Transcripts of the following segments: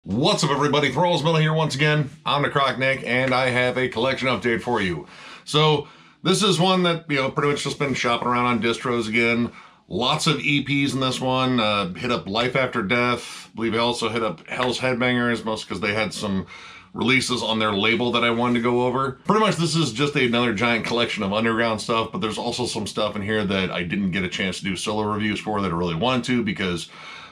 What's up, everybody? Thrall's Metal here once again. I'm Necrotic, and I have a collection update for you. So this is one that, pretty much just been shopping around on distros again. Lots of EPs in this one. Hit up Life After Death. I believe I also hit up Hell's Headbangers, mostly because they had some releases on their label that I wanted to go over. Pretty much this is just another giant collection of underground stuff, but there's also some stuff in here that I didn't get a chance to do solo reviews for that I really wanted to because,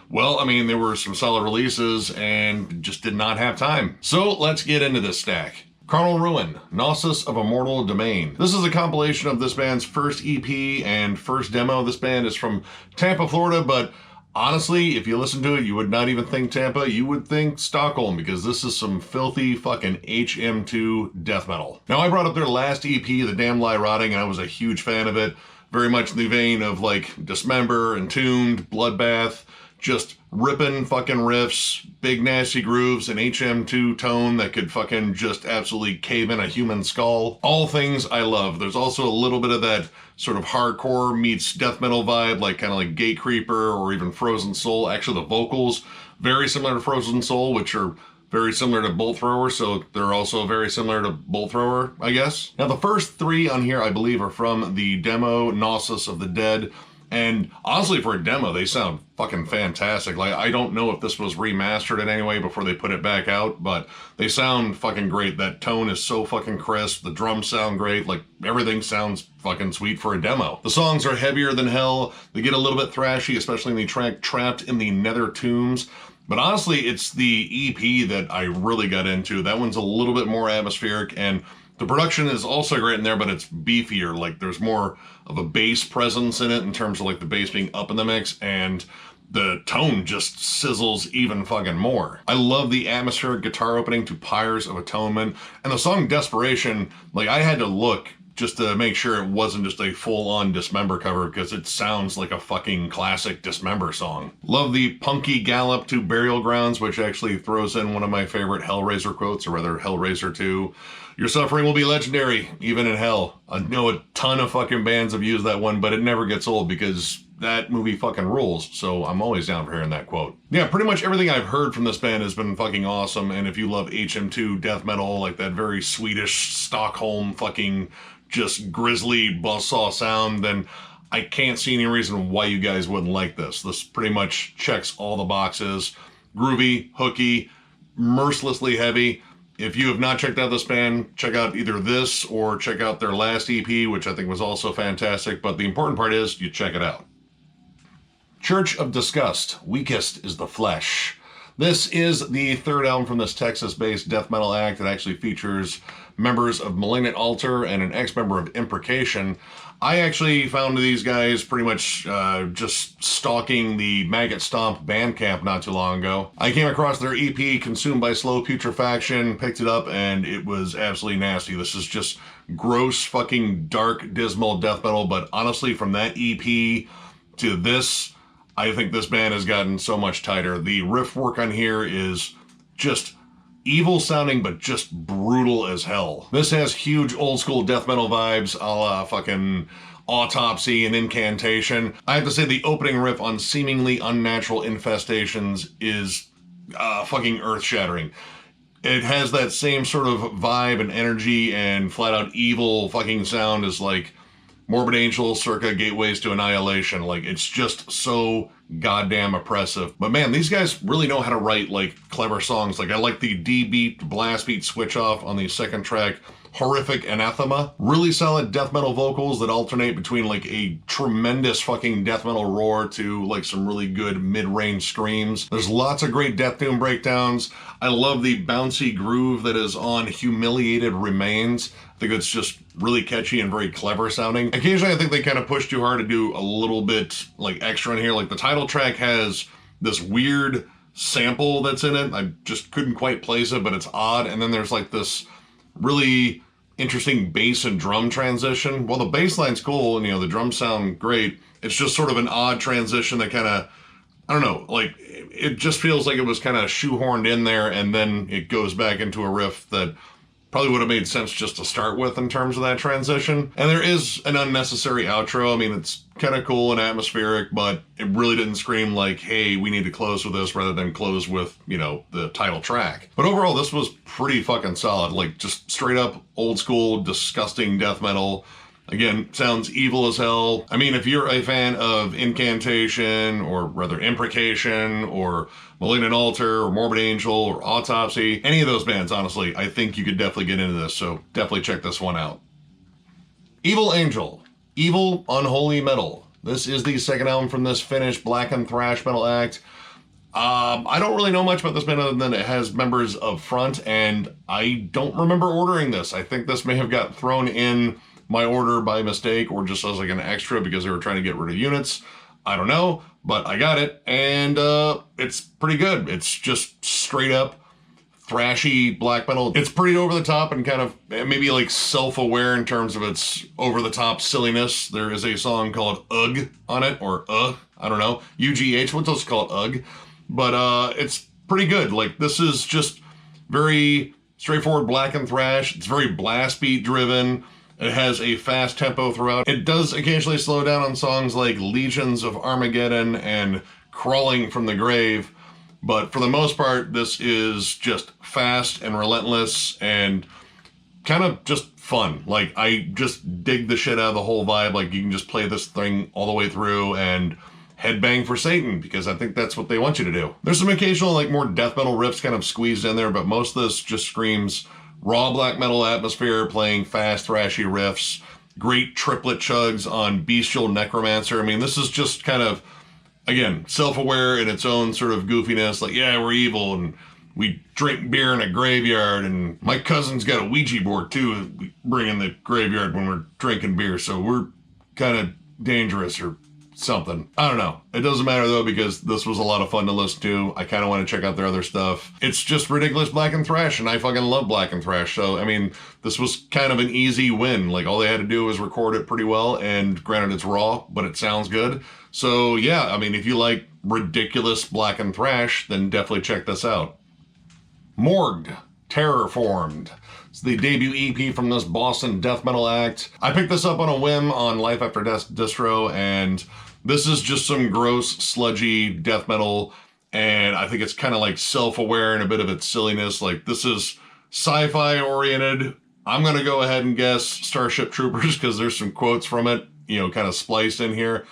well, I mean, there were some solid releases and just did not have time. So let's get into this stack. Carnal Ruin, Gnosis of Immortal Domain. This is a compilation of this band's first EP and first demo. This band is from Tampa, Florida, but honestly, if you listen to it, you would not even think Tampa, you would think Stockholm, because this is some filthy fucking HM2 death metal. Now, I brought up their last EP, The Damned Lie Rotting, and I was a huge fan of it. Very much in the vein of like Dismember, Entombed, Bloodbath, just ripping fucking riffs, big nasty grooves, an HM2 tone that could fucking just absolutely cave in a human skull. All things I love. There's also a little bit of that sort of hardcore meets death metal vibe, like kind of like Gatecreeper or even Frozen Soul. Actually, the vocals, very similar to Frozen Soul, which are very similar to Bolt Thrower, so they're also very similar to Bolt Thrower, I guess. Now, the first three on here, I believe, are from the demo Gnosis of the Dead. And honestly, for a demo, they sound fucking fantastic. Like, I don't know if this was remastered in any way before they put it back out, but they sound fucking great. That tone is so fucking crisp. The drums sound great. Like, everything sounds fucking sweet for a demo. The songs are heavier than hell. They get a little bit thrashy, especially in the track Trapped in the Nether Tombs. But honestly, it's the EP that I really got into. That one's a little bit more atmospheric, and the production is also great in there, but it's beefier. Like, there's more of a bass presence in it in terms of like the bass being up in the mix, and the tone just sizzles even fucking more. I love the atmospheric guitar opening to Pyres of Atonement, and the song Desperation, like, I had to look just to make sure it wasn't just a full-on Dismember cover, because it sounds like a fucking classic Dismember song. Love the punky gallop to Burial Grounds, which actually throws in one of my favorite Hellraiser quotes, or rather Hellraiser 2. Your suffering will be legendary, even in hell. I know a ton of fucking bands have used that one, but it never gets old because that movie fucking rules, so I'm always down for hearing that quote. Yeah, pretty much everything I've heard from this band has been fucking awesome, and if you love HM2 death metal, like that very Swedish Stockholm fucking just grisly buzzsaw sound, then I can't see any reason why you guys wouldn't like this. This pretty much checks all the boxes. Groovy, hooky, mercilessly heavy. If you have not checked out this band, check out either this or check out their last EP, which I think was also fantastic, but the important part is you check it out. Church of Disgust, Weakest is the Flesh. This is the third album from this Texas-based death metal act that actually features members of Malignant Altar and an ex-member of Imprecation. I actually found these guys pretty much just stalking the Maggot Stomp Bandcamp not too long ago. I came across their EP, Consumed by Slow Putrefaction, picked it up, and it was absolutely nasty. This is just gross, fucking dark, dismal death metal, but honestly, from that EP to this, I think this band has gotten so much tighter. The riff work on here is just evil sounding, but just brutal as hell. This has huge old school death metal vibes, a la fucking Autopsy and Incantation. I have to say the opening riff on Seemingly Unnatural Infestations is fucking earth-shattering. It has that same sort of vibe and energy and flat-out evil fucking sound as like Morbid Angel circa Gateways to Annihilation. Like, it's just so goddamn oppressive. But man, these guys really know how to write like clever songs. Like, I like the D-beat, blast beat switch off on the second track, Horrific Anathema. Really solid death metal vocals that alternate between like a tremendous fucking death metal roar to like some really good mid-range screams. There's lots of great death doom breakdowns. I love the bouncy groove that is on Humiliated Remains. I think it's just really catchy and very clever sounding. Occasionally, I think they kind of push too hard to do a little bit like extra in here. Like, the title track has this weird sample that's in it. I just couldn't quite place it, but it's odd. And then there's like this really interesting bass and drum transition. Well, the bass line's cool and, the drums sound great. It's just sort of an odd transition that kind of, I don't know, like, it just feels like it was kind of shoehorned in there, and then it goes back into a riff that probably would have made sense just to start with in terms of that transition. And there is an unnecessary outro. I mean, it's kind of cool and atmospheric, but it really didn't scream like, hey, we need to close with this rather than close with, you know, the title track. But overall, this was pretty fucking solid. Like, just straight up old school, disgusting death metal. Again, sounds evil as hell. I mean, if you're a fan of Incantation, or rather Imprecation, or Malignant Altar, or Morbid Angel, or Autopsy, any of those bands, honestly, I think you could definitely get into this, so definitely check this one out. Evil Angel. Evil Unholy Metal. This is the second album from this Finnish black and thrash metal act. I don't really know much about this band other than it has members of Front, and I don't remember ordering this. I think this may have got thrown in my order by mistake, or just as like an extra because they were trying to get rid of units. I don't know, but I got it, and it's pretty good. It's just straight up thrashy black metal. It's pretty over the top and kind of maybe like self-aware in terms of its over the top silliness. There is a song called Ugh on it, or I don't know, UGH, what's else called Ugh? But it's pretty good. Like, this is just very straightforward black and thrash. It's very blast beat driven. It has a fast tempo throughout. It does occasionally slow down on songs like Legions of Armageddon and Crawling from the Grave, but for the most part, this is just fast and relentless and kind of just fun. Like, I just dig the shit out of the whole vibe. Like, you can just play this thing all the way through and headbang for Satan, because I think that's what they want you to do. There's some occasional, like, more death metal riffs kind of squeezed in there, but most of this just screams raw black metal atmosphere, playing fast, thrashy riffs, great triplet chugs on Bestial Necromancer. I mean, this is just kind of, again, self-aware in its own sort of goofiness. Like, yeah, we're evil, and we drink beer in a graveyard, and my cousin's got a Ouija board, too, we bring in the graveyard when we're drinking beer, so we're kind of dangerous, or something. I don't know. It doesn't matter though, because this was a lot of fun to listen to. I kind of want to check out their other stuff. It's just ridiculous black and thrash, and I fucking love black and thrash. So, I mean, this was kind of an easy win. Like, all they had to do was record it pretty well, and granted it's raw, but it sounds good. So yeah, I mean, if you like ridiculous black and thrash, then definitely check this out. Morgued Terrorformed. It's the debut EP from this Boston death metal act. I picked this up on a whim on Life After Death distro, and this is just some gross, sludgy death metal, and I think it's kind of like self-aware and a bit of its silliness. Like, this is sci-fi oriented. I'm gonna go ahead and guess Starship Troopers, because there's some quotes from it, you know, kind of spliced in here.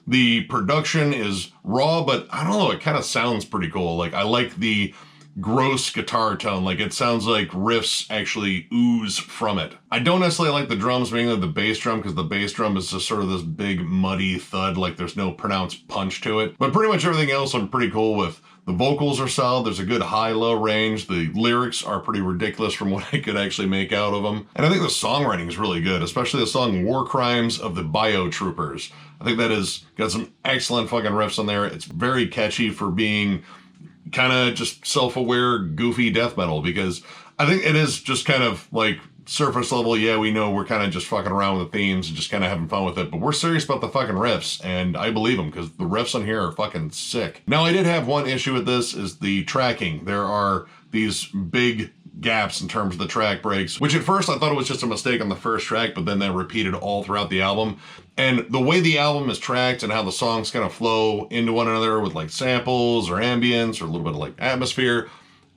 The production is raw, but I don't know, it kind of sounds pretty cool. Like, I like the gross guitar tone. Like, it sounds like riffs actually ooze from it. I don't necessarily like the drums, mainly the bass drum, because the bass drum is just sort of this big muddy thud, like there's no pronounced punch to it. But pretty much everything else I'm pretty cool with. The vocals are solid, there's a good high-low range, the lyrics are pretty ridiculous from what I could actually make out of them. And I think the songwriting is really good, especially the song War Crimes of the Biotroopers. I think that has got some excellent fucking riffs on there. It's very catchy for being kind of just self-aware, goofy death metal, because I think it is just kind of like surface level. Yeah, we know we're kind of just fucking around with the themes and just kind of having fun with it, but we're serious about the fucking riffs, and I believe them, because the riffs on here are fucking sick. Now, I did have one issue with this, is the tracking. There are these big gaps in terms of the track breaks, which at first I thought it was just a mistake on the first track, but then they repeated all throughout the album. And the way the album is tracked and how the songs kind of flow into one another with like samples or ambience or a little bit of like atmosphere,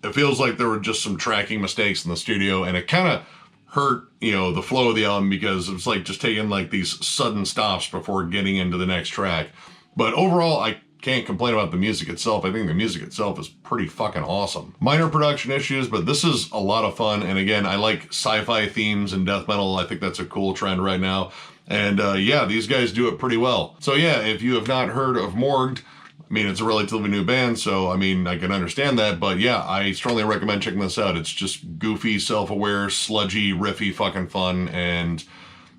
it feels like there were just some tracking mistakes in the studio, and it kind of hurt, you know, the flow of the album, because it's like just taking like these sudden stops before getting into the next track. But overall, I can't complain about the music itself. I think the music itself is pretty fucking awesome. Minor production issues, but this is a lot of fun. And again, I like sci-fi themes and death metal. I think that's a cool trend right now. And yeah, these guys do it pretty well. So yeah, if you have not heard of Morgued, I mean, it's a relatively new band, so I mean, I can understand that, but yeah, I strongly recommend checking this out. It's just goofy, self-aware, sludgy, riffy fucking fun, and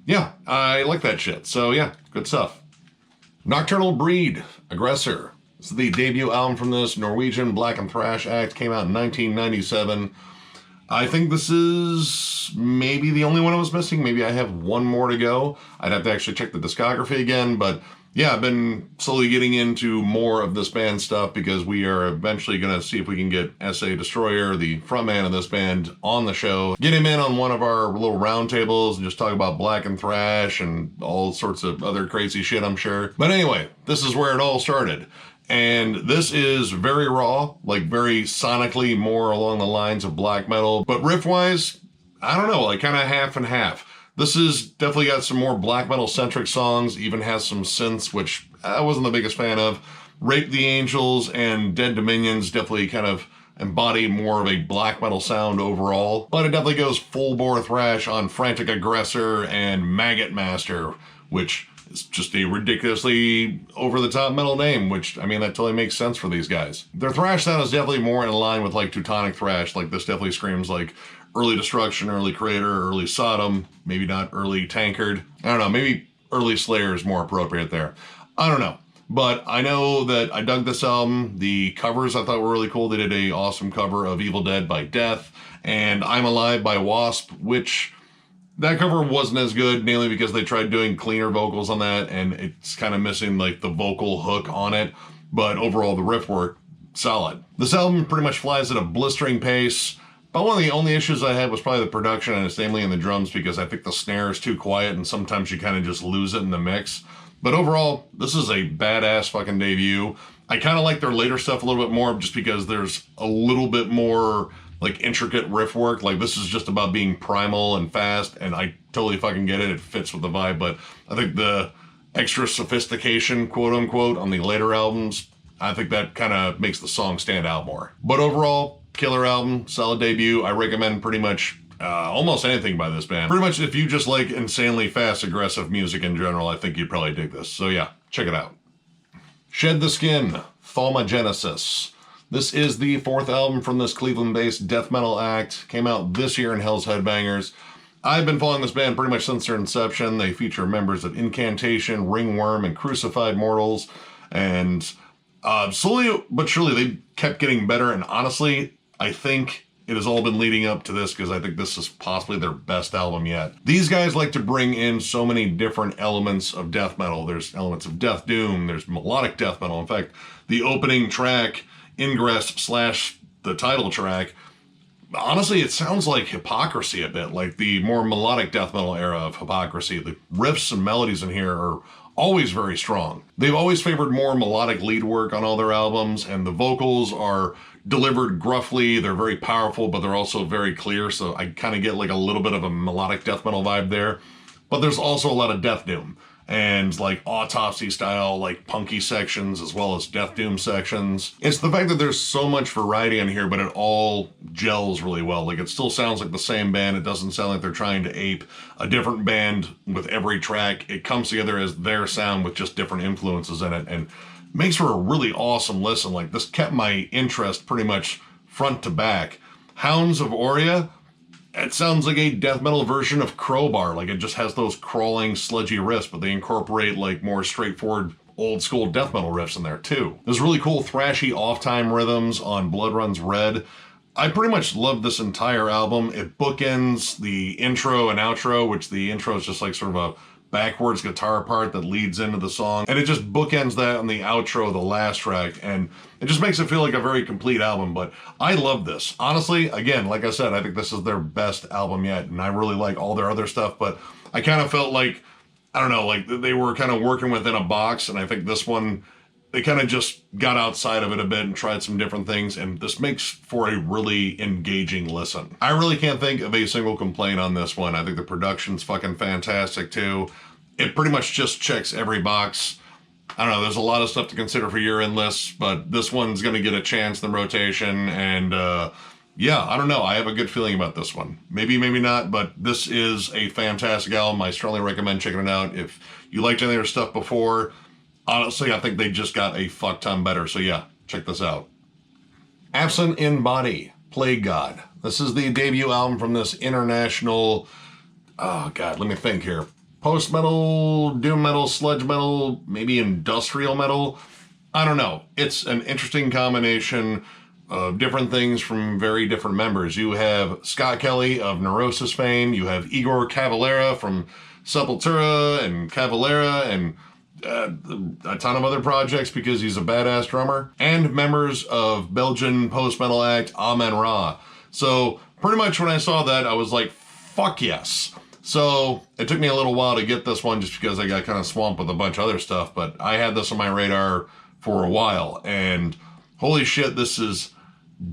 yeah, I like that shit. So yeah, good stuff. Nocturnal Breed, Aggressor. This is the debut album from this Norwegian black and thrash act, came out in 1997. I think this is maybe the only one I was missing. Maybe I have one more to go. I'd have to actually check the discography again, but yeah, I've been slowly getting into more of this band stuff because we are eventually going to see if we can get S.A. Destroyer, the frontman of this band, on the show. Get him in on one of our little roundtables and just talk about black and thrash and all sorts of other crazy shit, I'm sure. But anyway, this is where it all started. And this is very raw, like very sonically more along the lines of black metal. But riff-wise, I don't know, like kind of half and half. This is definitely got some more black metal centric songs, even has some synths, which I wasn't the biggest fan of. Rape the Angels and Dead Dominions definitely kind of embody more of a black metal sound overall. But it definitely goes full bore thrash on Frantic Aggressor and Maggot Master, which is just a ridiculously over the top metal name, which, I mean, that totally makes sense for these guys. Their thrash sound is definitely more in line with like Teutonic thrash. Like this definitely screams like early Destruction, early Creator, early Sodom, maybe not early Tankard. I don't know, maybe early Slayer is more appropriate there. I don't know. But I know that I dug this album. The covers I thought were really cool. They did an awesome cover of Evil Dead by Death and I'm Alive by Wasp, which that cover wasn't as good, mainly because they tried doing cleaner vocals on that and it's kind of missing like the vocal hook on it. But overall, the riff work, solid. This album pretty much flies at a blistering pace. But one of the only issues I had was probably the production, and it's namely in the drums, because I think the snare is too quiet and sometimes you kind of just lose it in the mix. But overall, this is a badass fucking debut. I kind of like their later stuff a little bit more just because there's a little bit more like intricate riff work. Like this is just about being primal and fast, and I totally fucking get it. It fits with the vibe, but I think the extra sophistication, quote unquote, on the later albums, I think that kind of makes the song stand out more. But overall, killer album, solid debut. I recommend pretty much almost anything by this band. Pretty much if you just like insanely fast, aggressive music in general, I think you'd probably dig this. So yeah, check it out. Shed the Skin, Thaumogenesis. This is the fourth album from this Cleveland-based death metal act. Came out this year in Hell's Headbangers. I've been following this band pretty much since their inception. They feature members of Incantation, Ringworm, and Crucified Mortals. And slowly but surely they kept getting better, and honestly, I think it has all been leading up to this because I think this is possibly their best album yet. These guys like to bring in so many different elements of death metal. There's elements of death doom, there's melodic death metal. In fact, the opening track, Ingress / the title track, honestly, it sounds like Hypocrisy a bit, like the more melodic death metal era of Hypocrisy. The riffs and melodies in here are always very strong. They've always favored more melodic lead work on all their albums, and the vocals are delivered gruffly. They're very powerful, but they're also very clear, so I kind of get like a little bit of a melodic death metal vibe there. But there's also a lot of death doom and like Autopsy style, like punky sections as well as death doom sections. It's the fact that there's so much variety in here, but it all gels really well. Like it still sounds like the same band. It doesn't sound like they're trying to ape a different band with every track. It comes together as their sound with just different influences in it, and makes for a really awesome listen. Like this kept my interest pretty much front to back. Hounds of Oria, it sounds like a death metal version of Crowbar. Like it just has those crawling, sludgy riffs, but they incorporate like more straightforward old school death metal riffs in there too. There's really cool thrashy off-time rhythms on Blood Runs Red. I pretty much love this entire album. It bookends the intro and outro, which the intro is just like sort of a backwards guitar part that leads into the song, and it just bookends that on the outro of the last track, and it just makes it feel like a very complete album. But I love this. Honestly, again, like I said, I think this is their best album yet, and I really like all their other stuff, but I kind of felt like, I don't know, like they were kind of working within a box, and I think this one, they kind of just got outside of it a bit and tried some different things, and this makes for a really engaging listen. I really can't think of a single complaint on this one. I think the production's fucking fantastic too. It pretty much just checks every box. I don't know, there's a lot of stuff to consider for year-end lists, but this one's gonna get a chance in the rotation, and yeah, I don't know, I have a good feeling about this one. Maybe, maybe not, but this is a fantastic album. I strongly recommend checking it out. If you liked any of their stuff before, honestly, I think they just got a fuck ton better. So yeah, check this out. Absent in Body, Plague God. This is the debut album from this international, oh God, let me think here. Post-metal, doom metal, sludge metal, maybe industrial metal. I don't know. It's an interesting combination of different things from very different members. You have Scott Kelly of Neurosis fame. You have Igor Cavalera from Sepultura and Cavalera, and a ton of other projects because he's a badass drummer, and members of Belgian post-metal act Amen Ra. So pretty much when I saw that, I was like, fuck yes. So it took me a little while to get this one just because I got kind of swamped with a bunch of other stuff, but I had this on my radar for a while, and holy shit, this is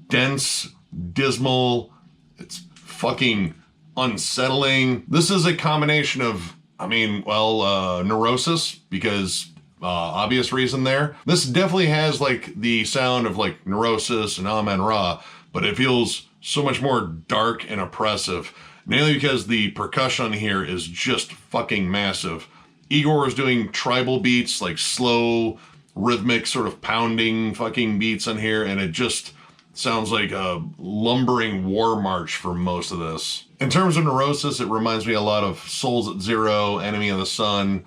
dense, dismal, it's fucking unsettling. This is a combination of, Neurosis, because obvious reason there. This definitely has like the sound of like Neurosis and Amen Ra, but it feels so much more dark and oppressive, mainly because the percussion here is just fucking massive. Igor is doing tribal beats, like slow, rhythmic, sort of pounding fucking beats on here, and it just sounds like a lumbering war march for most of this. In terms of Neurosis, it reminds me a lot of Souls at Zero, Enemy of the Sun.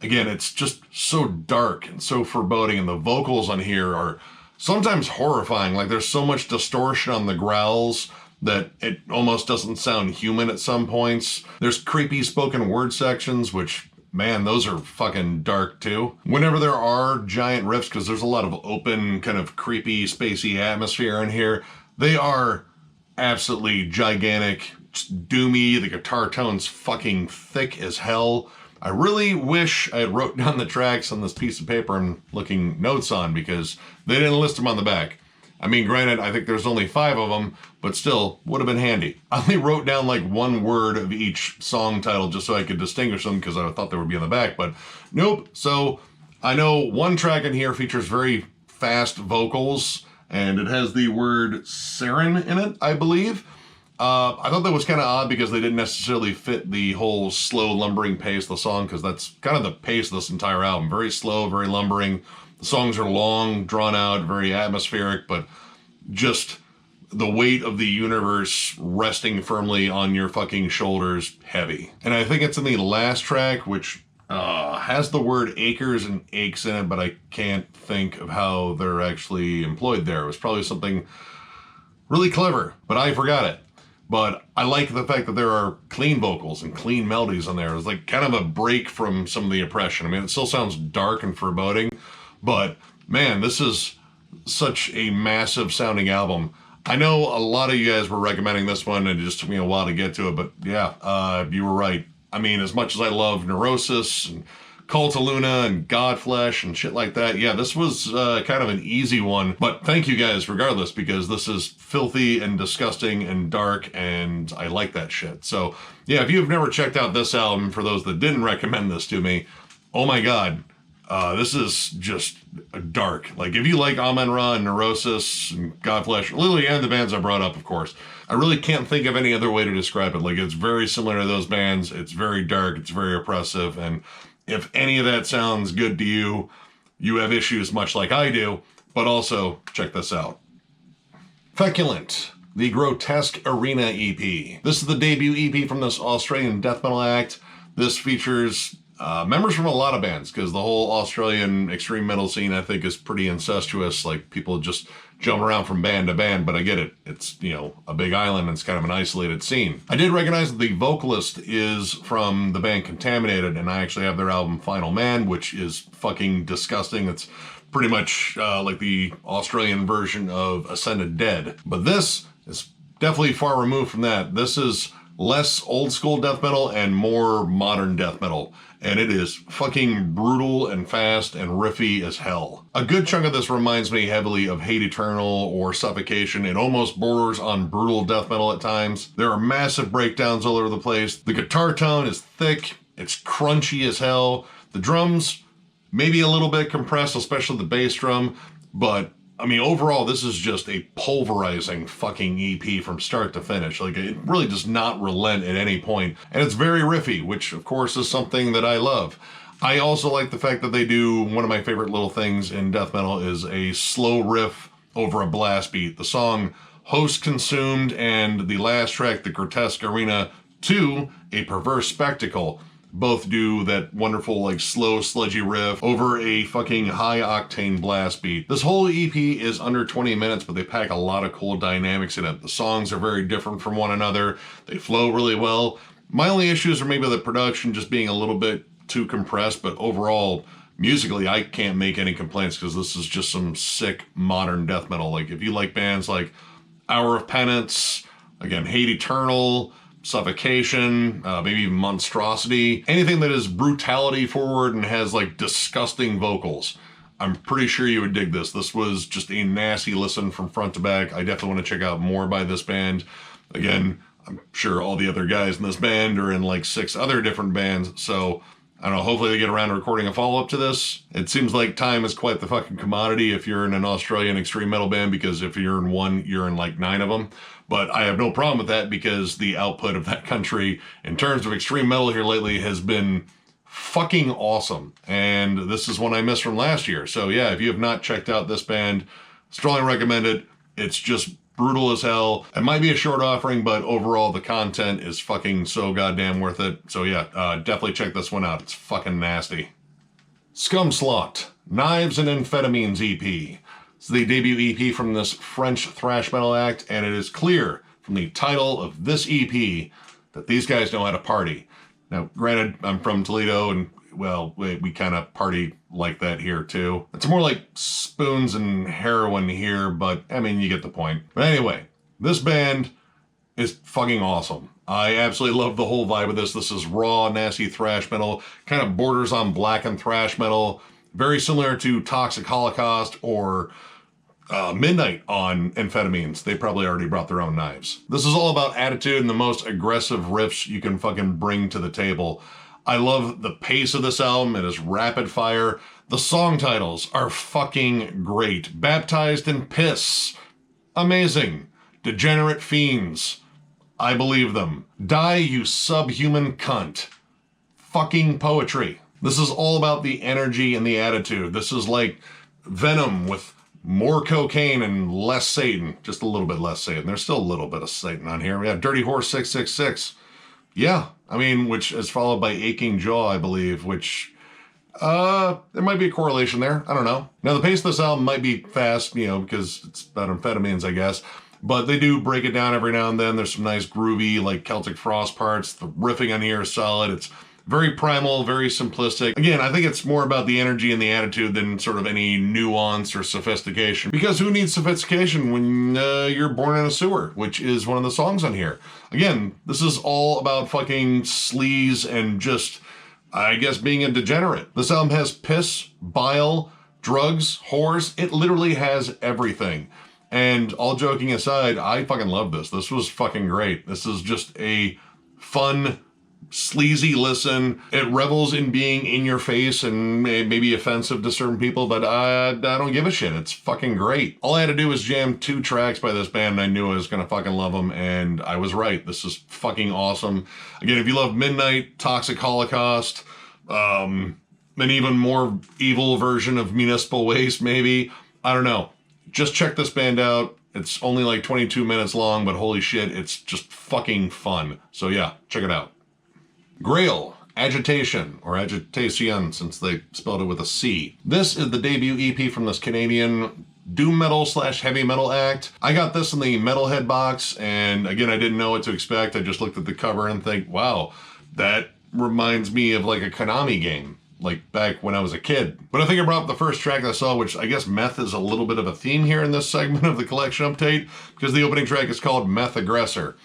Again, it's just so dark and so foreboding, and the vocals on here are sometimes horrifying. Like, there's so much distortion on the growls that it almost doesn't sound human at some points. There's creepy spoken word sections, which, man, those are fucking dark too. Whenever there are giant riffs, because there's a lot of open, kind of creepy, spacey atmosphere in here, they are absolutely gigantic, doomy. The guitar tone's fucking thick as hell. I really wish I had wrote down the tracks on this piece of paper and looking notes on, because they didn't list them on the back. I mean, granted, I think there's only 5 of them, but still, would have been handy. I only wrote down like one word of each song title just so I could distinguish them, because I thought they would be on the back, but nope. So I know one track in here features very fast vocals, and it has the word sarin in it, I believe. I thought that was kind of odd because they didn't necessarily fit the whole slow, lumbering pace of the song, because that's kind of the pace of this entire album. Very slow, very lumbering. The songs are long, drawn out, very atmospheric, but just the weight of the universe resting firmly on your fucking shoulders, heavy. And I think it's in the last track, which has the word acres and aches in it, but I can't think of how they're actually employed there. It was probably something really clever, but I forgot it. But I like the fact that there are clean vocals and clean melodies on there. It's like kind of a break from some of the oppression. I mean, it still sounds dark and foreboding, but man, this is such a massive sounding album. I know a lot of you guys were recommending this one, and it just took me a while to get to it, but yeah, you were right. I mean, as much as I love Neurosis and Cult of Luna and Godflesh and shit like that, yeah, this was kind of an easy one. But thank you guys regardless, because this is filthy and disgusting and dark, and I like that shit. So yeah, if you've never checked out this album, for those that didn't recommend this to me, oh my god, this is just dark. Like, if you like Amen Ra and Neurosis and Godflesh, literally, and the bands I brought up, of course, I really can't think of any other way to describe it. Like, it's very similar to those bands. It's very dark. It's very oppressive. And if any of that sounds good to you, you have issues much like I do. But also, check this out. Feculent, the Grotesque Arena EP. This is the debut EP from this Australian death metal act. This features members from a lot of bands, because the whole Australian extreme metal scene, I think, is pretty incestuous. Like, people just jump around from band to band, but I get it. It's, you know, a big island, and it's kind of an isolated scene. I did recognize that the vocalist is from the band Contaminated, and I actually have their album Final Man, which is fucking disgusting. It's pretty much like the Australian version of Ascended Dead. But this is definitely far removed from that. This is less old school death metal and more modern death metal. And it is fucking brutal and fast and riffy as hell. A good chunk of this reminds me heavily of Hate Eternal or Suffocation. It almost borders on brutal death metal at times. There are massive breakdowns all over the place. The guitar tone is thick. It's crunchy as hell. The drums, maybe a little bit compressed, especially the bass drum, but I mean, overall, this is just a pulverizing fucking EP from start to finish. Like, it really does not relent at any point. And it's very riffy, which, of course, is something that I love. I also like the fact that they do, one of my favorite little things in death metal is a slow riff over a blast beat. The song Host Consumed and the last track, the Grotesque Arena 2, A Perverse Spectacle, both do that wonderful, like, slow, sludgy riff over a fucking high-octane blast beat. This whole EP is under 20 minutes, but they pack a lot of cool dynamics in it. The songs are very different from one another. They flow really well. My only issues are maybe the production just being a little bit too compressed, but overall, musically, I can't make any complaints because this is just some sick modern death metal. Like, if you like bands like Hour of Penance, again, Hate Eternal, Suffocation, maybe even Monstrosity, anything that is brutality forward and has like disgusting vocals, I'm pretty sure you would dig this. This was just a nasty listen from front to back. I definitely want to check out more by this band. Again, I'm sure all the other guys in this band are in like 6 other different bands, so I don't know, hopefully they get around to recording a follow-up to this. It seems like time is quite the fucking commodity if you're in an Australian extreme metal band, because if you're in one, you're in like 9 of them. But I have no problem with that because the output of that country in terms of extreme metal here lately has been fucking awesome. And this is one I missed from last year. So yeah, if you have not checked out this band, strongly recommend it. It's just brutal as hell. It might be a short offering, but overall the content is fucking so goddamn worth it. So yeah, definitely check this one out. It's fucking nasty. Scumslaught, Knives and Amphetamines EP. It's the debut EP from this French thrash metal act, and it is clear from the title of this EP that these guys know how to party. Now, granted, I'm from Toledo, and well, we kind of party like that here too. It's more like spoons and heroin here, but I mean, you get the point. But anyway, this band is fucking awesome. I absolutely love the whole vibe of this. This is raw, nasty thrash metal, kind of borders on blackened thrash metal, very similar to Toxic Holocaust or Midnight on Amphetamines. They probably already brought their own knives. This is all about attitude and the most aggressive riffs you can fucking bring to the table. I love the pace of this album. It is rapid fire. The song titles are fucking great. Baptized in Piss. Amazing. Degenerate Fiends. I believe them. Die, you subhuman cunt. Fucking poetry. This is all about the energy and the attitude. This is like Venom with more cocaine and less Satan. Just a little bit less Satan. There's still a little bit of Satan on here. We have Dirty Horse 666. Yeah, I mean, which is followed by Aching Jaw, I believe, which, there might be a correlation there. I don't know. Now, the pace of this album might be fast, you know, because it's about amphetamines, I guess. But they do break it down every now and then. There's some nice groovy, like, Celtic Frost parts. The riffing on here is solid. It's very primal, very simplistic. Again, I think it's more about the energy and the attitude than sort of any nuance or sophistication. Because who needs sophistication when you're born in a sewer, which is one of the songs on here. Again, this is all about fucking sleaze and just, I guess, being a degenerate. This album has piss, bile, drugs, whores. It literally has everything. And all joking aside, I fucking love this. This was fucking great. This is just a fun, sleazy listen. It revels in being in your face and maybe offensive to certain people, but I don't give a shit. It's fucking great. All I had to do was jam 2 tracks by this band and I knew I was gonna fucking love them, and I was right. This is fucking awesome. Again, if you love Midnight, Toxic Holocaust, an even more evil version of Municipal Waste maybe, I don't know. Just check this band out. It's only like 22 minutes long, but holy shit, it's just fucking fun. So yeah, check it out. Grale Agitacion, or Agitacion since they spelled it with a C. This is the debut EP from this Canadian doom metal / heavy metal act. I got this in the Metalhead box, and again, I didn't know what to expect. I just looked at the cover and think, wow, that reminds me of like a Konami game, like back when I was a kid. But I think I brought up the first track I saw, which I guess meth is a little bit of a theme here in this segment of the collection update, because the opening track is called Meth Aggressor.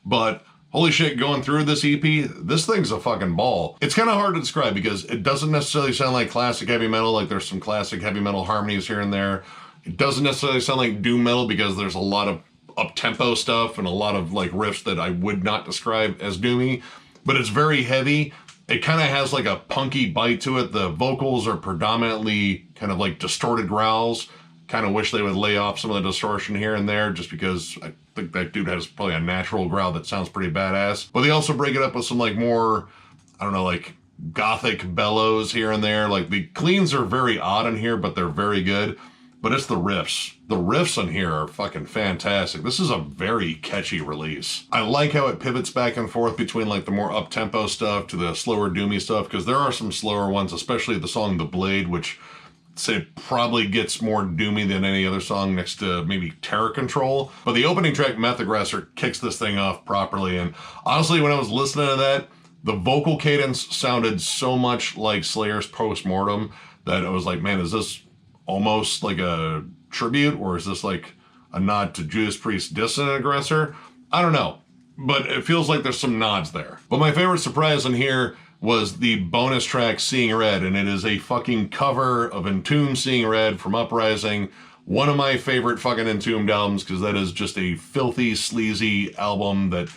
But holy shit, going through this EP, this thing's a fucking ball. It's kind of hard to describe because it doesn't necessarily sound like classic heavy metal, like there's some classic heavy metal harmonies here and there. It doesn't necessarily sound like doom metal because there's a lot of up-tempo stuff and a lot of like riffs that I would not describe as doomy, but it's very heavy. It kind of has like a punky bite to it. The vocals are predominantly kind of like distorted growls. Kind of wish they would lay off some of the distortion here and there just because I think that dude has probably a natural growl that sounds pretty badass. But they also break it up with some like more, I don't know, like gothic bellows here and there. Like the cleans are very odd in here, but they're very good. But it's the riffs. The riffs on here are fucking fantastic. This is a very catchy release. I like how it pivots back and forth between like the more up-tempo stuff to the slower doomy stuff, because there are some slower ones, especially the song The Blade, which say probably gets more doomy than any other song next to maybe Terror Control. But the opening track, Meth Aggressor, kicks this thing off properly. And honestly, when I was listening to that, the vocal cadence sounded so much like Slayer's Postmortem that I was like, man, is this almost like a tribute, or is this like a nod to Judas Priest's Dissident Aggressor? I don't know, but it feels like there's some nods there. But my favorite surprise in here was the bonus track Seeing Red, and it is a fucking cover of Entombed Seeing Red from Uprising. One of my favorite fucking Entombed albums, because that is just a filthy, sleazy album that,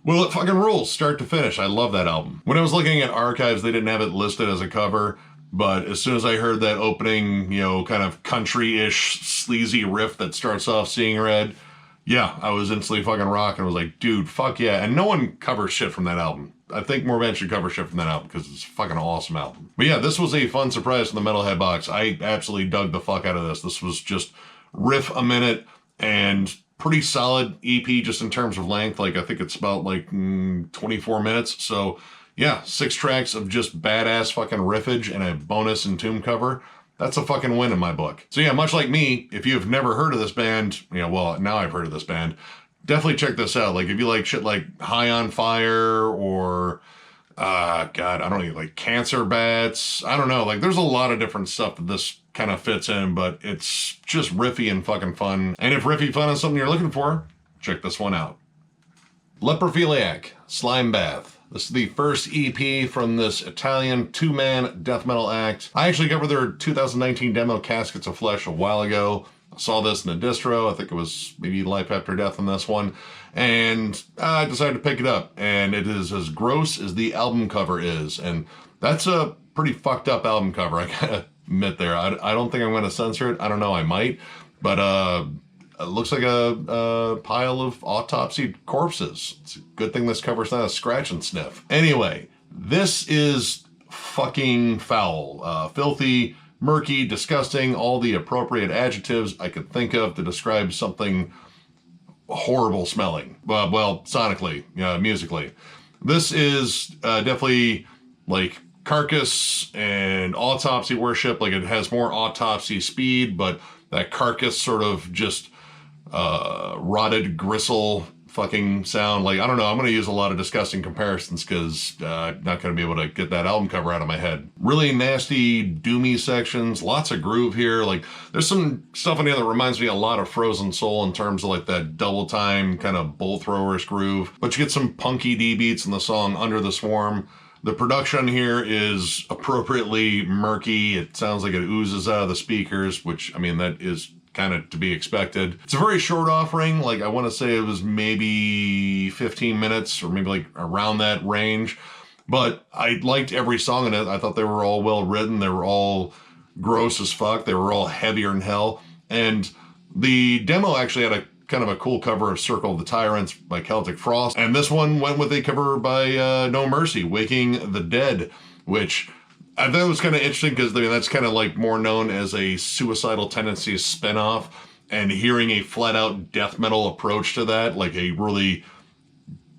well, it fucking rules, start to finish. I love that album. When I was looking at archives, they didn't have it listed as a cover, but as soon as I heard that opening, you know, kind of country-ish, sleazy riff that starts off Seeing Red, yeah, I was instantly fucking rocking. I was like, dude, fuck yeah. And no one covers shit from that album. I think Morbid should cover shit from that album because it's a fucking awesome album. But yeah, this was a fun surprise from the Metalhead box. I absolutely dug the fuck out of this. This was just riff a minute and pretty solid EP just in terms of length. Like, I think it's about like 24 minutes. So yeah, 6 tracks of just badass fucking riffage and a bonus Entombed cover. That's a fucking win in my book. So yeah, much like me, if you have never heard of this band, you know, well, now I've heard of this band, definitely check this out. Like, if you like shit like High on Fire or, God, I don't know, like Cancer Bats. I don't know. Like, there's a lot of different stuff that this kind of fits in, but it's just riffy and fucking fun. And if riffy fun is something you're looking for, check this one out. Leprophiliac Slimebath. This is the first EP from this Italian 2-man death metal act. I actually covered their 2019 demo Caskets of Flesh a while ago. I saw this in a distro. I think it was maybe Life After Death on this one. And I decided to pick it up. And it is as gross as the album cover is. And that's a pretty fucked up album cover, I gotta admit there. I don't think I'm going to censor it. I don't know, I might. But it looks like a pile of autopsied corpses. It's a good thing this cover's not a scratch and sniff. Anyway, this is fucking foul. Filthy, murky, disgusting, all the appropriate adjectives I could think of to describe something horrible smelling. Well, sonically, musically. This is definitely like Carcass and autopsy worship. Like, it has more autopsy speed, but that Carcass sort of just rotted gristle fucking sound. Like, I don't know, I'm going to use a lot of disgusting comparisons because I'm not going to be able to get that album cover out of my head. Really nasty, doomy sections, lots of groove here. Like, there's some stuff in here that reminds me a lot of Frozen Soul in terms of like that double time kind of bull throwers groove. But you get some punky D beats in the song Under the Swarm. The production here is appropriately murky. It sounds like it oozes out of the speakers, which, I mean, that is kind of to be expected. It's a very short offering. Like, I want to say it was maybe 15 minutes or maybe like around that range. But I liked every song in it. I thought they were all well written. They were all gross as fuck. They were all heavier than hell. And the demo actually had a kind of a cool cover of Circle of the Tyrants by Celtic Frost. And this one went with a cover by No Mercy, Waking the Dead, which I thought it was kind of interesting because, I mean, that's kind of like more known as a Suicidal Tendencies spinoff, and hearing a flat out death metal approach to that, like a really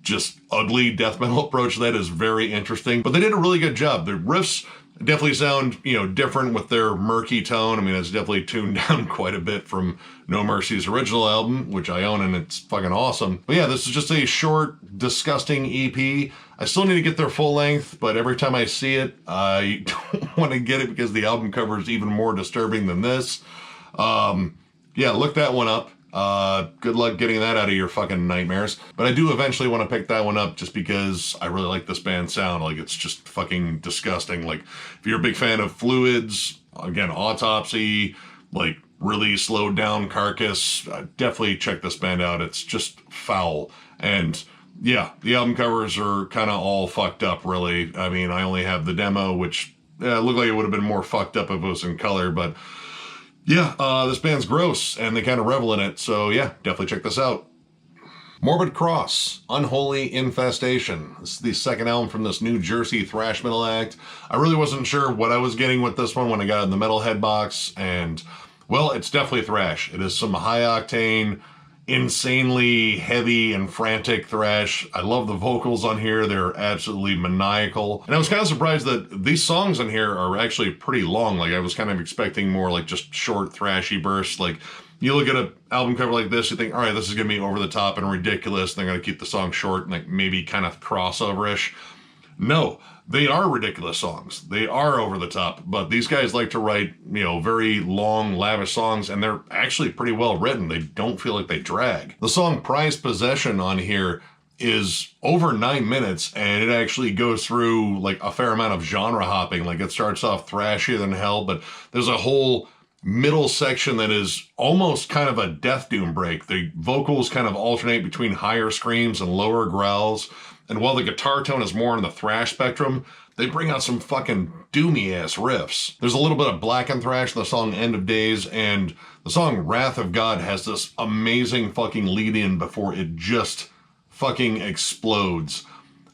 just ugly death metal approach to that, is very interesting. But they did a really good job. The riffs definitely sound, you know, different with their murky tone. I mean, it's definitely tuned down quite a bit from No Mercy's original album, which I own, and it's fucking awesome. But yeah, this is just a short, disgusting EP. I still need to get their full length, but every time I see it, I don't want to get it because the album cover is even more disturbing than this. Yeah, look that one up. Good luck getting that out of your fucking nightmares. But I do eventually want to pick that one up just because I really like this band's sound. Like, it's just fucking disgusting. Like, if you're a big fan of Fluids, again, Autopsy, like really slowed down Carcass, definitely check this band out. It's just foul. And yeah, the album covers are kind of all fucked up, really. I mean, I only have the demo, which looked like it would have been more fucked up if it was in color, but yeah, this band's gross, and they kind of revel in it, so yeah, definitely check this out. Morbid Cross, Unholy Infestation. This is the second album from this New Jersey thrash metal act. I really wasn't sure what I was getting with this one when I got it in the Metalhead box, and, well, it's definitely thrash. It is some high-octane, insanely heavy and frantic thrash. I love the vocals on here. They're absolutely maniacal. And I was kind of surprised that these songs on here are actually pretty long. Like, I was kind of expecting more like just short thrashy bursts. Like, you look at an album cover like this, you think, all right, this is going to be over the top and ridiculous. And they're going to keep the song short and like maybe kind of crossover-ish. No, They are ridiculous songs. They are over the top, but these guys like to write, very long, lavish songs, and they're actually pretty well written. They don't feel like they drag. The song Prized Possession on here is over 9 minutes, and it actually goes through like a fair amount of genre hopping. Like, it starts off thrashier than hell, but there's a whole middle section that is almost kind of a death doom break. The vocals kind of alternate between higher screams and lower growls. And while the guitar tone is more in the thrash spectrum, they bring out some fucking doomy ass riffs. There's a little bit of blackened thrash in the song End of Days, and the song Wrath of God has this amazing fucking lead in before it just fucking explodes.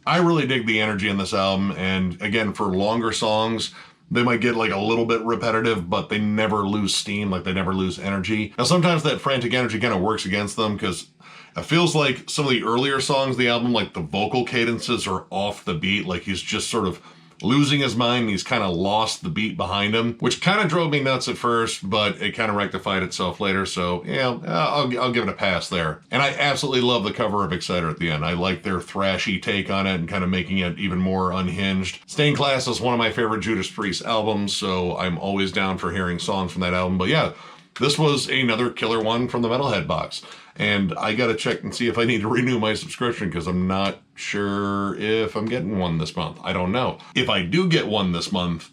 I really dig the energy in this album, and again, for longer songs, they might get like a little bit repetitive, but they never lose steam, like they never lose energy. Now, sometimes that frantic energy kind of works against them, because it feels like some of the earlier songs of the album, like the vocal cadences are off the beat, like he's just sort of losing his mind, and he's kind of lost the beat behind him, which kind of drove me nuts at first, but it kind of rectified itself later, so yeah, I'll give it a pass there. And I absolutely love the cover of Exciter at the end. I like their thrashy take on it and kind of making it even more unhinged. Stained Class is one of my favorite Judas Priest albums, so I'm always down for hearing songs from that album, but yeah, this was another killer one from the Metalhead box. And I gotta check and see if I need to renew my subscription, because I'm not sure if I'm getting one this month. I don't know. If I do get one this month,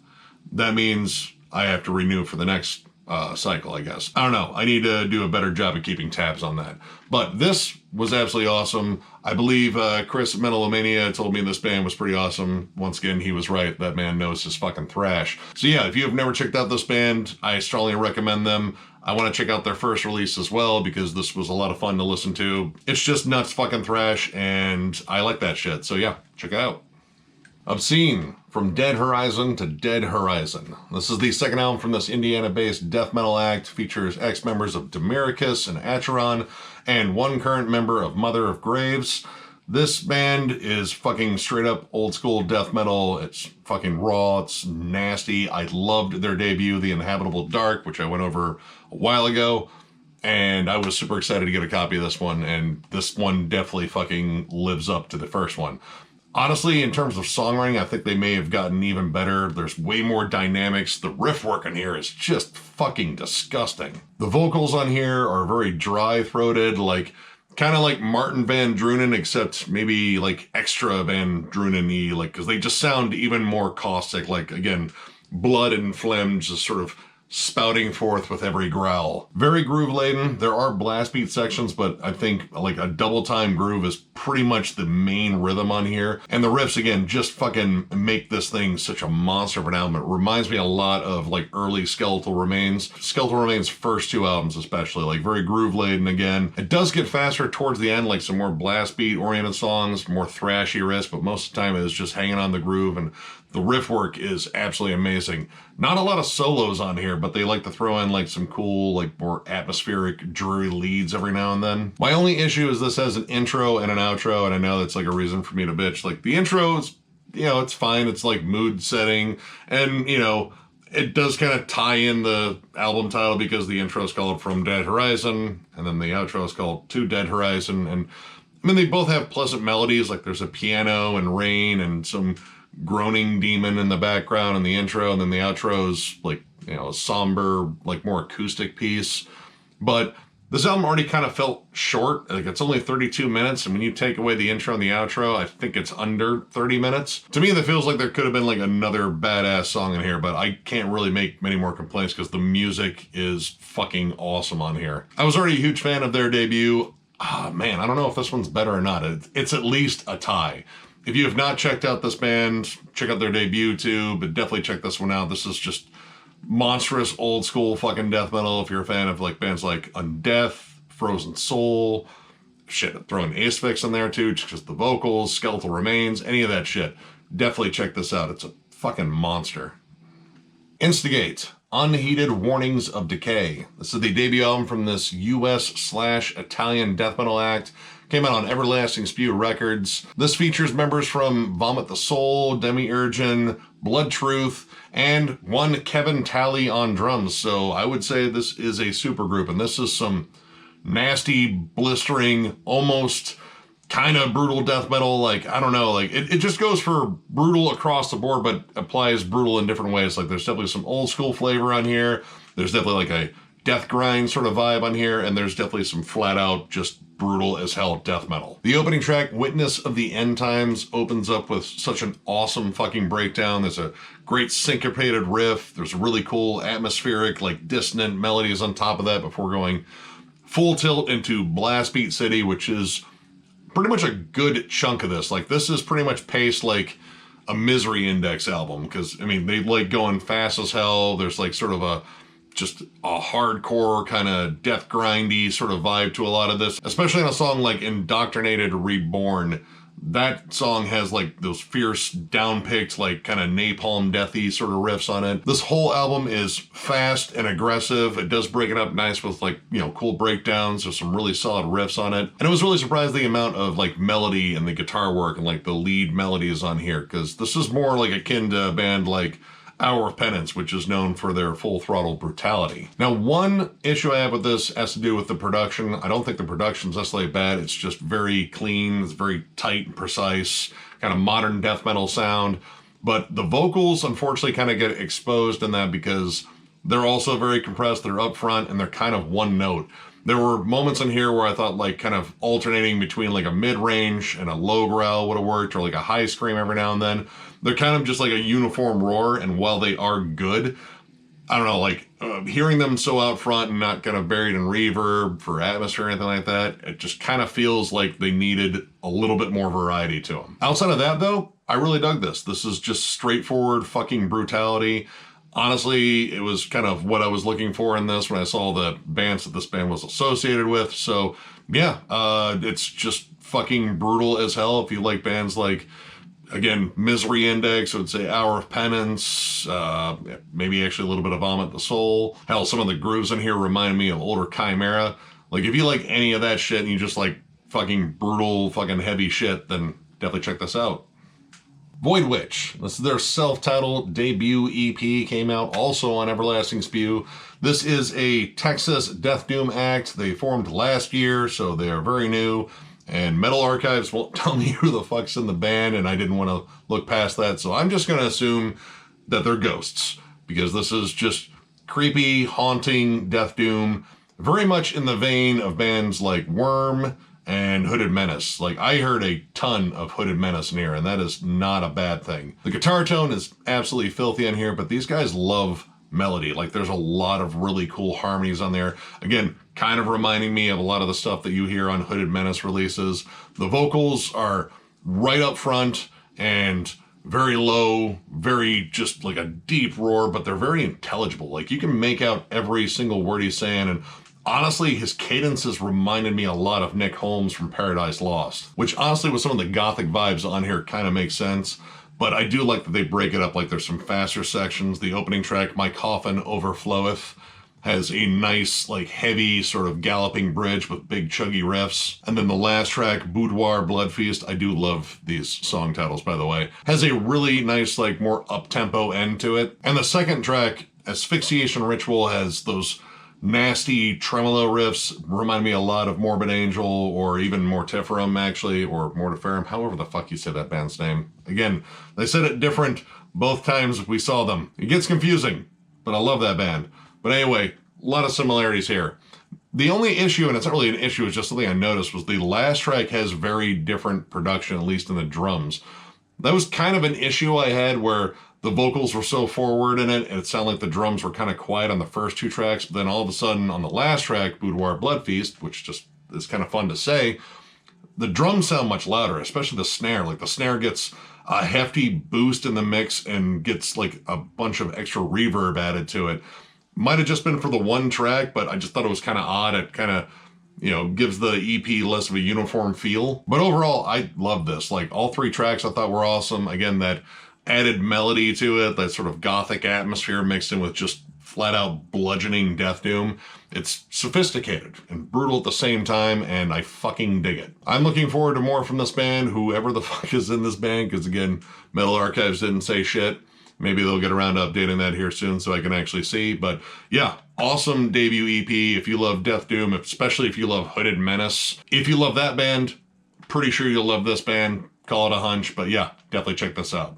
that means I have to renew for the next cycle, I guess. I don't know. I need to do a better job of keeping tabs on that. But this was absolutely awesome. I believe Chris at Metalomania told me this band was pretty awesome. Once again, he was right. That man knows his fucking thrash. So yeah, if you have never checked out this band, I strongly recommend them. I want to check out their first release as well, because this was a lot of fun to listen to. It's just nuts fucking thrash, and I like that shit. So yeah, check it out. Obscene, From Dead Horizon to Dead Horizon. This is the second album from this Indiana-based death metal act. Features ex-members of Demiricus and Acheron, and one current member of Mother of Graves. This band is fucking straight up old school death metal. It's fucking raw, it's nasty. I loved their debut, The Inhabitable Dark, which I went over a while ago, and I was super excited to get a copy of this one, and this one definitely fucking lives up to the first one. Honestly, in terms of songwriting, I think they may have gotten even better. There's way more dynamics. The riff work in here is just fucking disgusting. The vocals on here are very dry-throated, kind of like Martin Van Drunen, except maybe like extra Van Drunen-y, because they just sound even more caustic, again, blood and phlegm just sort of spouting forth with every growl. Very groove laden. There are blast beat sections, but I think like a double time groove is pretty much the main rhythm on here. And the riffs, again, just fucking make this thing such a monster of an album. It reminds me a lot of like early Skeletal Remains. Skeletal Remains' first two albums especially, very groove laden again. It does get faster towards the end, like some more blast beat oriented songs, more thrashy riffs, but most of the time it is just hanging on the groove, and the riff work is absolutely amazing. Not a lot of solos on here, but they like to throw in some cool, more atmospheric, dreary leads every now and then. My only issue is this has an intro and an outro, and I know that's a reason for me to bitch. The intro is, it's fine. It's mood setting, and, it does kind of tie in the album title, because the intro is called From Dead Horizon, and then the outro is called To Dead Horizon, and I mean, they both have pleasant melodies, there's a piano and rain and some groaning demon in the background in the intro, and then the outro is a somber, more acoustic piece. But this album already kind of felt short. It's only 32 minutes, and when you take away the intro and the outro, I think it's under 30 minutes. To me, that feels like there could have been another badass song in here, but I can't really make many more complaints because the music is fucking awesome on here. I was already a huge fan of their debut. Man, I don't know if this one's better or not. It's at least a tie. If you have not checked out this band, check out their debut too, but definitely check this one out. This is just monstrous old school fucking death metal. If you're a fan of bands like Undeath, Frozen Soul, shit, throw in Asphyx in there too, just because the vocals, Skeletal Remains, any of that shit, definitely check this out. It's a fucking monster. Instigate, Unheeded Warnings of Decay. This is the debut album from this US/Italian death metal act. Came out on Everlasting Spew Records. This features members from Vomit the Soul, Demiurgeon, Blood Truth, and one Kevin Talley on drums. So I would say this is a supergroup, and this is some nasty, blistering, almost kind of brutal death metal. Like, I don't know, like it just goes for brutal across the board, but applies brutal in different ways. Like, there's definitely some old school flavor on here. There's definitely like a death grind sort of vibe on here, and there's definitely some flat out just brutal as hell death metal. The opening track, Witness of the End Times, opens up with such an awesome fucking breakdown. There's a great syncopated riff. There's really cool atmospheric, like dissonant melodies on top of that before going full tilt into Blast Beat City, which is pretty much a good chunk of this. Like, this is pretty much paced like a Misery Index album, because, I mean, they like going fast as hell. There's like sort of just a hardcore kind of death grindy sort of vibe to a lot of this, especially in a song like Indoctrinated Reborn. That song has like those fierce down-picked, like kind of napalm deathy sort of riffs on it. This whole album is fast and aggressive. It does break it up nice with like, you know, cool breakdowns. There's some really solid riffs on it. And I was really surprised the amount of like melody and the guitar work and like the lead melodies on here, because this is more like akin to a band like Hour of Penance, which is known for their full throttle brutality. Now, one issue I have with this has to do with the production. I don't think the production's necessarily bad. It's just very clean. It's very tight and precise, kind of modern death metal sound. But the vocals, unfortunately, kind of get exposed in that because they're also very compressed. They're up front and they're kind of one note. There were moments in here where I thought like kind of alternating between like a mid-range and a low growl would have worked, or like a high scream every now and then. They're kind of just like a uniform roar, and while they are good, I don't know, like hearing them so out front and not kind of buried in reverb for atmosphere or anything like that, it just kind of feels like they needed a little bit more variety to them. Outside of that though, I really dug this. This is just straightforward fucking brutality. Honestly, it was kind of what I was looking for in this when I saw the bands that this band was associated with. So yeah, it's just fucking brutal as hell. If you like bands like, again, Misery Index, I would say Hour of Penance, maybe actually a little bit of Vomit the Soul. Hell, some of the grooves in here remind me of older Chimera. Like, if you like any of that shit and you just like fucking brutal, fucking heavy shit, then definitely check this out. Void Witch. This is their self-titled debut EP, came out also on Everlasting Spew. This is a Texas death doom act. They formed last year, so they are very new. And Metal Archives won't tell me who the fuck's in the band, and I didn't want to look past that, so I'm just going to assume that they're ghosts, because this is just creepy, haunting death doom, very much in the vein of bands like Worm and Hooded Menace. Like, I heard a ton of Hooded Menace in here, and that is not a bad thing. The guitar tone is absolutely filthy on here, but these guys love melody. Like, there's a lot of really cool harmonies on there. Again, kind of reminding me of a lot of the stuff that you hear on Hooded Menace releases. The vocals are right up front and very low, very just like a deep roar, but they're very intelligible. Like, you can make out every single word he's saying, and honestly, his cadences reminded me a lot of Nick Holmes from Paradise Lost, which honestly with some of the gothic vibes on here kind of makes sense. But I do like that they break it up. Like, there's some faster sections. The opening track, My Coffin Overfloweth, has a nice, like, heavy sort of galloping bridge with big chuggy riffs. And then the last track, Boudoir Blood Feast, I do love these song titles, by the way, has a really nice, like, more up-tempo end to it. And the second track, Asphyxiation Ritual, has those nasty tremolo riffs, remind me a lot of Morbid Angel, or even Mortiferum, actually, or Mortiferum, however the fuck you say that band's name. Again, they said it different both times we saw them. It gets confusing, but I love that band. But anyway, a lot of similarities here. The only issue, and it's not really an issue, it's just something I noticed, was the last track has very different production, at least in the drums. That was kind of an issue I had, where the vocals were so forward in it, and it sounded like the drums were kind of quiet on the first two tracks, but then all of a sudden on the last track, Boudoir Blood Feast, which just is kind of fun to say, the drums sound much louder, especially the snare. Like, the snare gets a hefty boost in the mix and gets like a bunch of extra reverb added to it. Might have just been for the one track, but I just thought it was kind of odd. It kind of, you know, gives the EP less of a uniform feel. But overall, I love this. Like, all three tracks I thought were awesome. Again, that added melody to it, that sort of gothic atmosphere mixed in with just flat out bludgeoning death doom. It's sophisticated and brutal at the same time, and I fucking dig it. I'm looking forward to more from this band, whoever the fuck is in this band, because again, Metal Archives didn't say shit. Maybe they'll get around to updating that here soon so I can actually see. But yeah, awesome debut EP. If you love death doom, especially if you love Hooded Menace, if you love that band, pretty sure you'll love this band. Call it a hunch, but yeah, definitely check this out.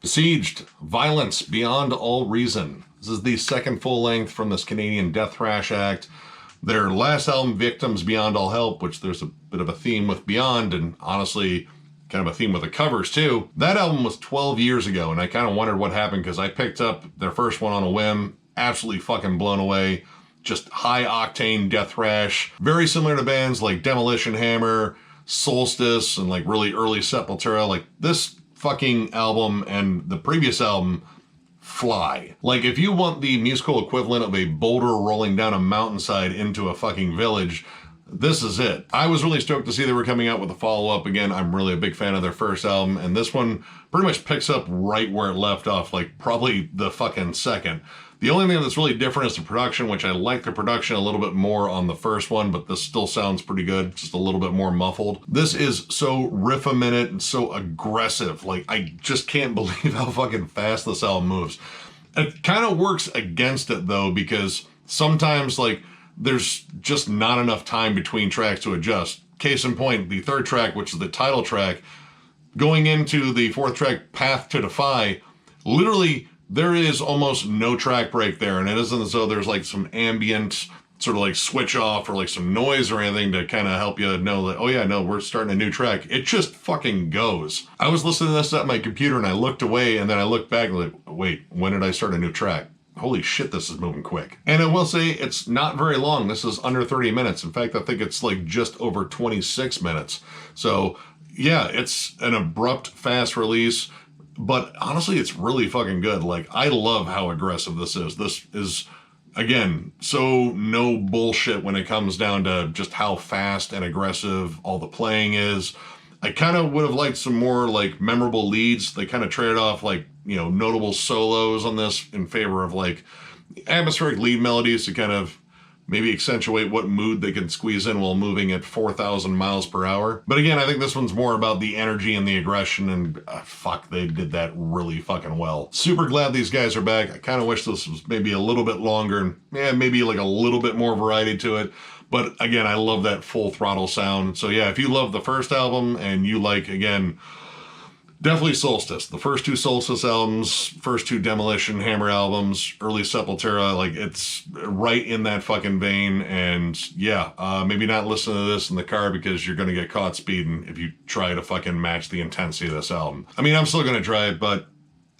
Besieged, Violence Beyond All Reason. This is the second full length from this Canadian death thrash act. Their last album, Victims Beyond All Help, which there's a bit of a theme with Beyond, and honestly, kind of a theme with the covers too. That album was 12 years ago, and I kind of wondered what happened because I picked up their first one on a whim, absolutely fucking blown away. Just high octane death thrash, very similar to bands like Demolition Hammer, Solstice, and like really early Sepultura. Like this fucking album and the previous album fly. Like if you want the musical equivalent of a boulder rolling down a mountainside into a fucking village, this is it. I was really stoked to see they were coming out with a follow-up. Again, I'm really a big fan of their first album, and this one pretty much picks up right where it left off, like probably the fucking second. The only thing that's really different is the production, which I like the production a little bit more on the first one, but this still sounds pretty good, just a little bit more muffled. This is so riff-a-minute and so aggressive. Like, I just can't believe how fucking fast this album moves. It kind of works against it, though, because sometimes, like, there's just not enough time between tracks to adjust. Case in point, the third track, which is the title track, going into the fourth track, Path to Defy, literally there is almost no track break there, and it isn't as though there's like some ambient sort of like switch off or like some noise or anything to kind of help you know that, oh yeah, no, we're starting a new track. It just fucking goes. I was listening to this at my computer and I looked away and then I looked back and like, wait, when did I start a new track? Holy shit, this is moving quick. And I will say it's not very long. This is under 30 minutes. In fact, I think it's like just over 26 minutes. So yeah, it's an abrupt, fast release. But honestly, it's really fucking good. Like, I love how aggressive this is. This is, again, so no bullshit when it comes down to just how fast and aggressive all the playing is. I kind of would have liked some more, like, memorable leads. They kind of traded off, like, you know, notable solos on this in favor of, like, atmospheric lead melodies to kind of maybe accentuate what mood they can squeeze in while moving at 4,000 miles per hour. But again, I think this one's more about the energy and the aggression, and fuck, they did that really fucking well. Super glad these guys are back. I kind of wish this was maybe a little bit longer and yeah, maybe like a little bit more variety to it. But again, I love that full throttle sound. So yeah, if you love the first album and you like, again, definitely Solstice. The first two Solstice albums, first two Demolition Hammer albums, early Sepultura, like it's right in that fucking vein. And yeah, maybe not listen to this in the car because you're going to get caught speeding if you try to fucking match the intensity of this album. I mean, I'm still going to try it, but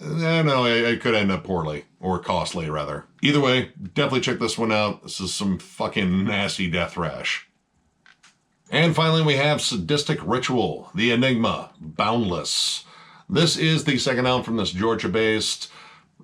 no, it could end up poorly, or costly rather. Either way, definitely check this one out. This is some fucking nasty death thrash. And finally, we have Sadistic Ritual, the Enigma, Boundless. This is the second album from this Georgia-based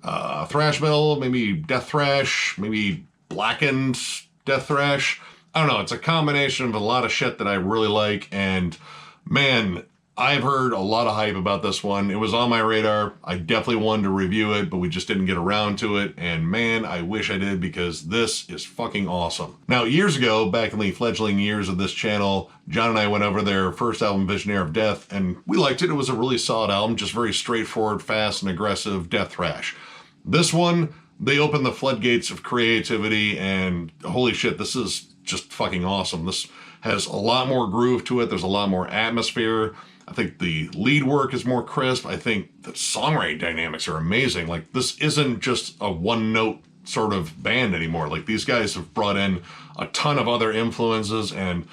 thrash metal, maybe death thrash, maybe blackened death thrash. I don't know, it's a combination of a lot of shit that I really like, and man, I've heard a lot of hype about this one. It was on my radar. I definitely wanted to review it, but we just didn't get around to it. And man, I wish I did because this is fucking awesome. Now, years ago, back in the fledgling years of this channel, John and I went over their first album, Visionaire of Death, and we liked it. It was a really solid album, just very straightforward, fast, and aggressive death thrash. This one, they opened the floodgates of creativity, and holy shit, this is just fucking awesome. This has a lot more groove to it. There's a lot more atmosphere. I think the lead work is more crisp. I think the songwriting dynamics are amazing. Like, this isn't just a one-note sort of band anymore. Like, these guys have brought in a ton of other influences, and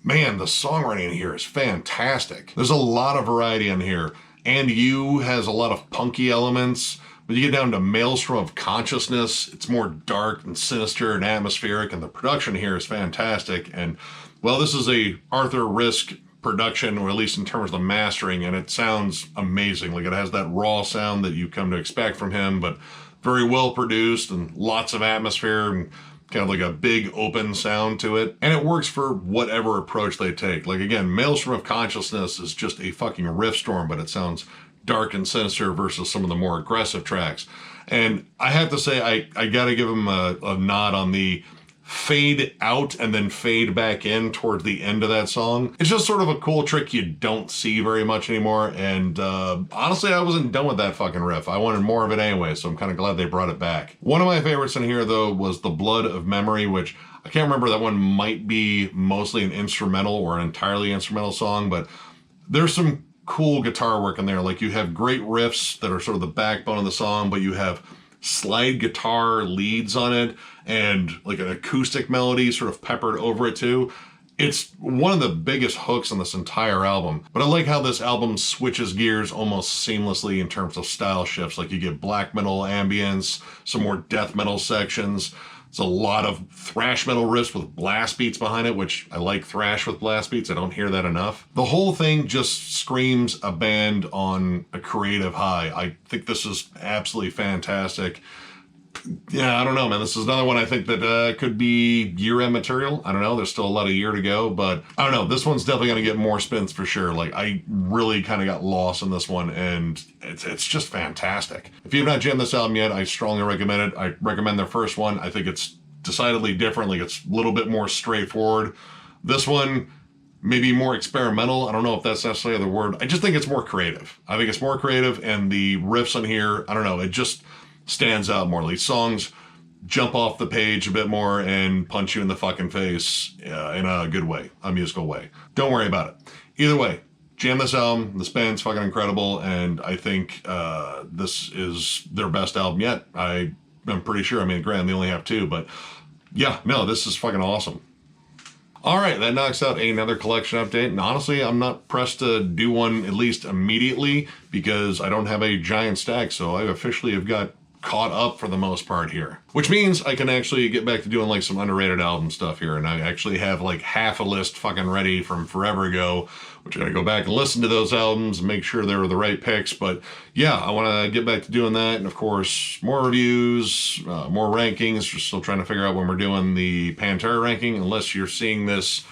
man, the songwriting here is fantastic. There's a lot of variety in here. And You has a lot of punky elements, but you get down to Maelstrom of Consciousness. It's more dark and sinister and atmospheric, and the production here is fantastic. And, well, this is a Arthur Risk production, or at least in terms of the mastering, and it sounds amazing. Like, it has that raw sound that you come to expect from him, but very well produced and lots of atmosphere and kind of like a big open sound to it. And it works for whatever approach they take. Like, again, Maelstrom of Consciousness is just a fucking riff storm, but it sounds dark and sinister versus some of the more aggressive tracks. And I have to say, I gotta give him a nod on the fade out and then fade back in towards the end of that song. It's just sort of a cool trick you don't see very much anymore, and honestly, I wasn't done with that fucking riff. I wanted more of it anyway, so I'm kind of glad they brought it back. One of my favorites in here, though, was The Blood of Memory, which I can't remember, that one might be mostly an instrumental or an entirely instrumental song, but there's some cool guitar work in there. Like, you have great riffs that are sort of the backbone of the song, but you have slide guitar leads on it and like an acoustic melody sort of peppered over it too. It's one of the biggest hooks on this entire album. But I like how this album switches gears almost seamlessly in terms of style shifts. Like, you get black metal ambience, some more death metal sections. It's a lot of thrash metal riffs with blast beats behind it, which I like thrash with blast beats. I don't hear that enough. The whole thing just screams a band on a creative high. I think this is absolutely fantastic. Yeah, I don't know, man. This is another one I think that could be year-end material. I don't know. There's still a lot of year to go, but I don't know. This one's definitely going to get more spins for sure. Like, I really kind of got lost in this one, and it's just fantastic. If you have not jammed this album yet, I strongly recommend it. I recommend their first one. I think it's decidedly different. Like, it's a little bit more straightforward. This one, maybe more experimental. I don't know if that's necessarily the word. I just think it's more creative. I think it's more creative, and the riffs on here, I don't know, it just stands out more. These songs jump off the page a bit more and punch you in the fucking face in a good way, a musical way. Don't worry about it. Either way, jam this album. This band's fucking incredible, and I think this is their best album yet. I'm pretty sure. I mean, granted, they only have two, but yeah, no, this is fucking awesome. All right, that knocks out another collection update, and honestly, I'm not pressed to do one at least immediately because I don't have a giant stack, so I officially have got caught up for the most part here, which means I can actually get back to doing like some underrated album stuff here. And I actually have like half a list fucking ready from forever ago, which I gotta go back and listen to those albums and make sure they were the right picks. But yeah, I want to get back to doing that. And of course, more reviews, more rankings. We're still trying to figure out when we're doing the Pantera ranking, unless you're seeing this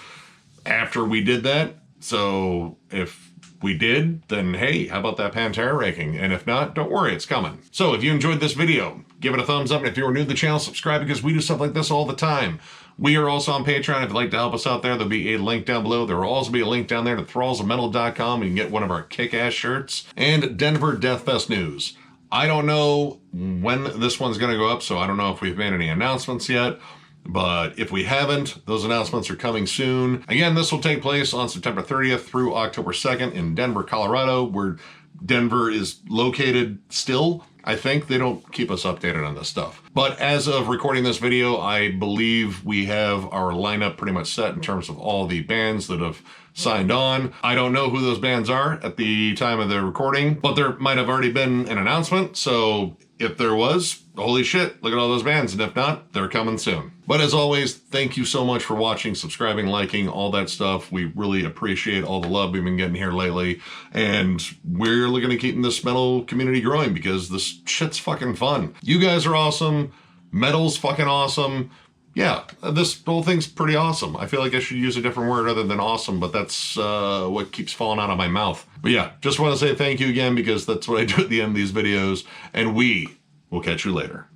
after we did that. So if we did, then hey, how about that Pantera ranking? And if not, don't worry, it's coming. So if you enjoyed this video, give it a thumbs up. And if you're new to the channel, subscribe, because we do stuff like this all the time. We are also on Patreon. If you'd like to help us out there, there'll be a link down below. There will also be a link down there to thrallsofmetal.com. You can get one of our kick-ass shirts. And Denver Death Fest news. I don't know when this one's going to go up, so I don't know if we've made any announcements yet. But if we haven't, those announcements are coming soon. Again, this will take place on September 30th through October 2nd in Denver, Colorado, where Denver is located still. I think they don't keep us updated on this stuff. But as of recording this video, I believe we have our lineup pretty much set in terms of all the bands that have signed on. I don't know who those bands are at the time of the recording, but there might have already been an announcement. So if there was, holy shit, look at all those bands. And if not, they're coming soon. But as always, thank you so much for watching, subscribing, liking, all that stuff. We really appreciate all the love we've been getting here lately. And we're looking to keep this metal community growing because this shit's fucking fun. You guys are awesome. Metal's fucking awesome. Yeah, this whole thing's pretty awesome. I feel like I should use a different word other than awesome, but that's what keeps falling out of my mouth. But yeah, just want to say thank you again, because that's what I do at the end of these videos, and we will catch you later.